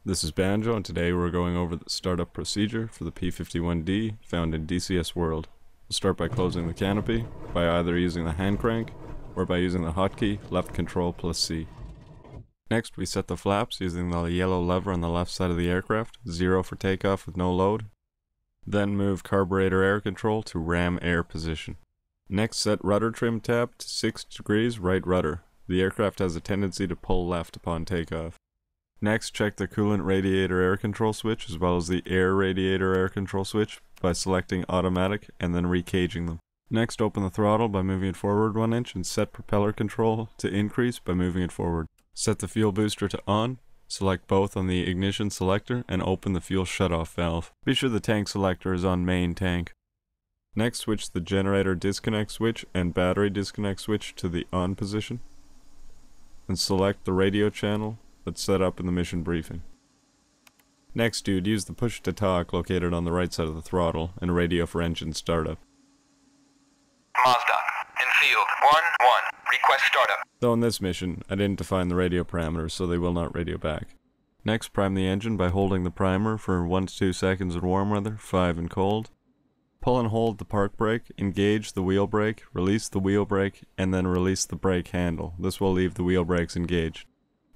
This is Banjo, and today we're going over the startup procedure for the P51D found in DCS World. We'll start by closing the canopy, by either using the hand crank, or by using the hotkey left control plus C. Next we set the flaps using the yellow lever on the left side of the aircraft, 0 for takeoff with no load. Then move carburetor air control to ram air position. Next set rudder trim tab to 6 degrees right rudder. The aircraft has a tendency to pull left upon takeoff. Next, check the coolant radiator air control switch as well as the air radiator air control switch by selecting automatic and then recaging them. Next, open the throttle by moving it forward 1 inch and set propeller control to increase by moving it forward. Set the fuel booster to on, select both on the ignition selector and open the fuel shutoff valve. Be sure the tank selector is on main tank. Next, switch the generator disconnect switch and battery disconnect switch to the on position and select the radio channel that's set up in the mission briefing. Next, dude, use the push to talk located on the right side of the throttle and radio for engine startup. Mazda, in field 1-1, request startup. Though in this mission, I didn't define the radio parameters, so they will not radio back. Next, prime the engine by holding the primer for 1 to 2 seconds in warm weather, 5 in cold. Pull and hold the park brake, engage the wheel brake, release the wheel brake, and then release the brake handle. This will leave the wheel brakes engaged.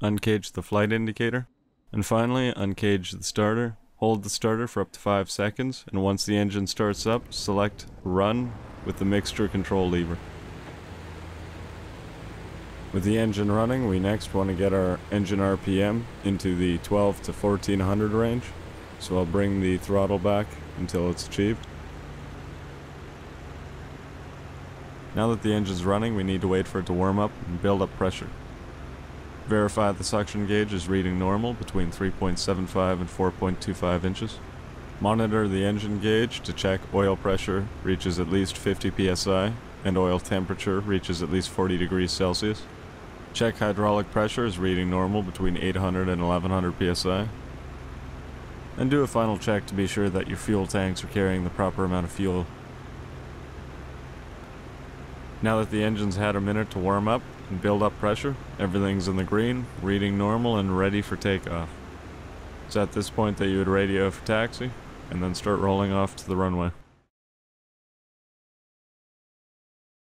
Uncage the flight indicator, and finally uncage the starter. Hold the starter for up to 5 seconds, and once the engine starts up, select Run with the mixture control lever. With the engine running, we next want to get our engine RPM into the 12 to 1400 range, so I'll bring the throttle back until it's achieved. Now that the engine's running, we need to wait for it to warm up and build up pressure. Verify the suction gauge is reading normal between 3.75 and 4.25 inches. Monitor the engine gauge to check oil pressure reaches at least 50 psi and oil temperature reaches at least 40 degrees Celsius. Check hydraulic pressure is reading normal between 800 and 1100 psi. And do a final check to be sure that your fuel tanks are carrying the proper amount of fuel. Now that the engine's had a minute to warm up and build up pressure, everything's in the green, reading normal and ready for takeoff. It's at this point that you would radio for taxi, and then start rolling off to the runway.